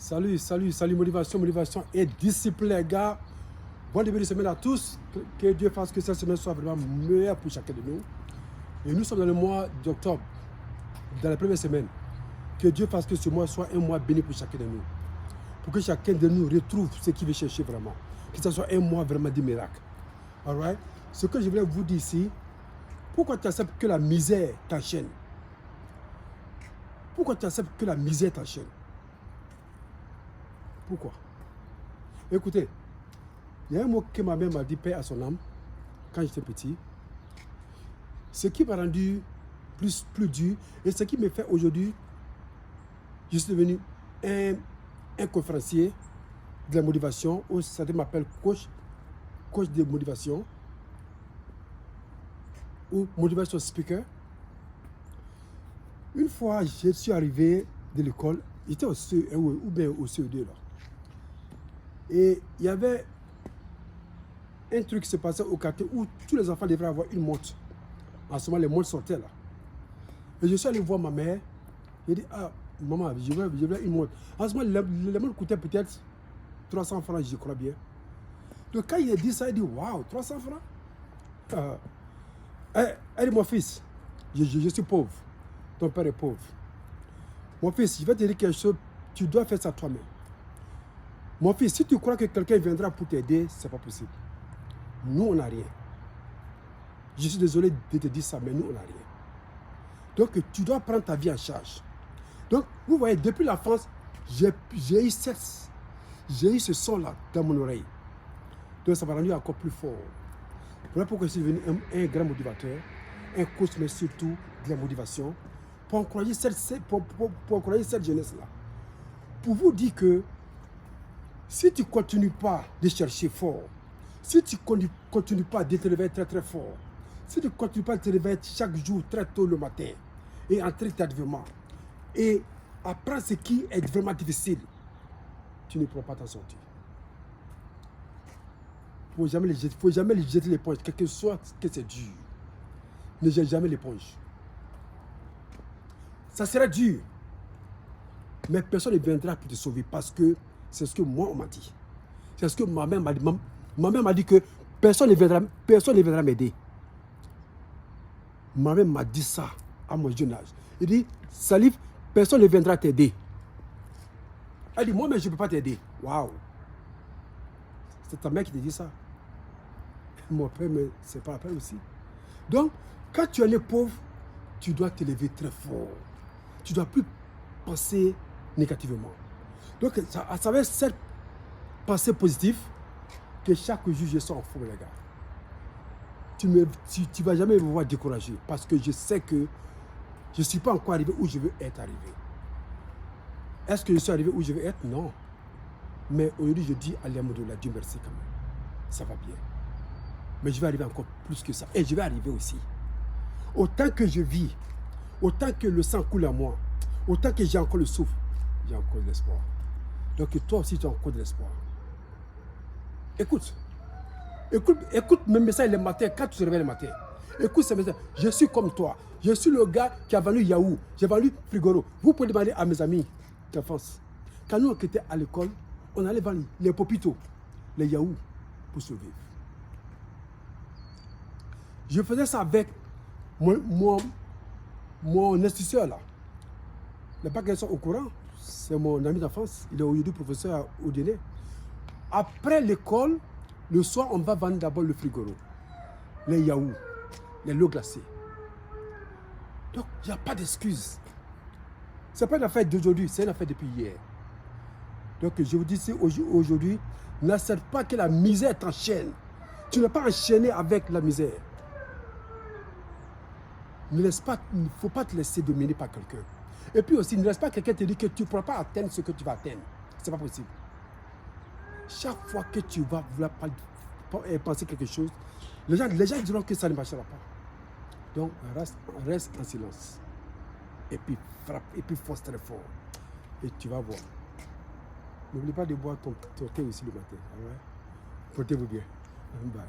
Salut, motivation et discipline, les gars. Bon début de semaine à tous. Que Dieu fasse que cette semaine soit vraiment meilleure pour chacun de nous. Et nous sommes dans le mois d'octobre, dans la première semaine. Que Dieu fasse que ce mois soit un mois béni pour chacun de nous. Pour que chacun de nous retrouve ce qu'il veut chercher vraiment. Que ce soit un mois vraiment de miracle. Alright? Ce que je voulais vous dire ici, pourquoi tu acceptes que la misère t'enchaîne? Pourquoi tu acceptes que la misère t'enchaîne? Pourquoi? Écoutez, il y a un mot que ma mère m'a dit, paix à son âme, quand j'étais petit. Ce qui m'a rendu plus dur et ce qui me fait aujourd'hui, je suis devenu un conférencier de la motivation, ou ça m'appelle coach de motivation, ou motivation speaker. Une fois, je suis arrivé de l'école, j'étais au CE1 ou bien au CE2 là. Et il y avait un truc qui se passait au quartier où tous les enfants devraient avoir une montre. En ce moment, les montres sortaient là. Et je suis allé voir ma mère. J'ai dit, ah, maman, je veux une montre. En ce moment, les montres coûtaient peut-être 300 francs, je crois bien. Donc quand il a dit ça, il dit, waouh, 300 francs. Elle dit, mon fils, je suis pauvre. Ton père est pauvre. Mon fils, je vais te dire quelque chose, tu dois faire ça toi-même. Mon fils, si tu crois que quelqu'un viendra pour t'aider, ce n'est pas possible. Nous, on n'a rien. Je suis désolé de te dire ça, mais nous, on n'a rien. Donc, tu dois prendre ta vie en charge. Donc, vous voyez, depuis la France, j'ai eu ce son-là dans mon oreille. Donc, ça m'a rendu encore plus fort. Voilà pourquoi je suis devenu un grand motivateur, un coach, mais surtout de la motivation, pour encourager cette jeunesse-là. Pour vous dire que si tu ne continues pas de chercher fort, si tu ne continues pas de te lever très très fort, si tu ne continues pas de te lever chaque jour très tôt le matin et entrer tardivement et apprendre ce qui est vraiment difficile, tu ne pourras pas t'en sortir. Il ne faut jamais jeter l'éponge, quel que soit que c'est dur. Ne jette jamais l'éponge. Ça sera dur, mais personne ne viendra pour te sauver parce que c'est ce que moi on m'a dit. C'est ce que ma mère m'a dit. Ma mère m'a dit que personne ne viendra m'aider. Ma mère m'a dit ça à mon jeune âge. Il dit, Salif, personne ne viendra t'aider. Elle dit, moi-même, je ne peux pas t'aider. Waouh! C'est ta mère qui te dit ça. Mon père, mais c'est pas la peine aussi. Donc, quand tu es pauvre, tu dois te lever très fort. Tu ne dois plus penser négativement. Donc, à travers cette pensée positive, que chaque jour je sors en forme, les gars. Tu ne vas jamais me voir découragé parce que je sais que je ne suis pas encore arrivé où je veux être arrivé. Est-ce que je suis arrivé où je veux être? Non. Mais aujourd'hui, je dis, Alhamdoulilah, Dieu merci quand même. Ça va bien. Mais je vais arriver encore plus que ça. Et je vais arriver aussi. Autant que je vis, autant que le sang coule à moi, autant que j'ai encore le souffle, j'ai encore de l'espoir. Donc toi aussi, tu as encore de l'espoir. Écoute mes messages le matin, quand tu te réveilles le matin. Écoute ces messages. Je suis comme toi. Je suis le gars qui a vendu Yahoo. J'ai vendu Frigoro. Vous pouvez demander à mes amis d'enfance. Quand nous on était à l'école, on allait vendre les popitos, les Yahoo, pour survivre. Je faisais ça avec mon instituteur là. Les pas qu'elles sont au courant. C'est mon ami d'enfance. Il est aujourd'hui professeur au dîner. Après l'école, le soir, on va vendre d'abord le Frigoro, les Yahoo, les lots glacés. Donc, il n'y a pas d'excuse. Ce n'est pas une affaire d'aujourd'hui, c'est une affaire depuis hier. Donc, je vous dis aujourd'hui, n'accepte pas que la misère t'enchaîne. Tu n'es pas enchaîné avec la misère. Il ne faut pas te laisser dominer par quelqu'un. Et puis aussi, ne laisse pas quelqu'un te dire que tu ne pourras pas atteindre ce que tu vas atteindre. Ce n'est pas possible. Chaque fois que tu vas vouloir penser quelque chose, les gens diront que ça ne marchera pas. Donc, reste en silence. Et puis, frappe, et puis force très fort. Et tu vas voir. N'oublie pas de boire ton thé aussi le matin. Portez-vous bien. Bye.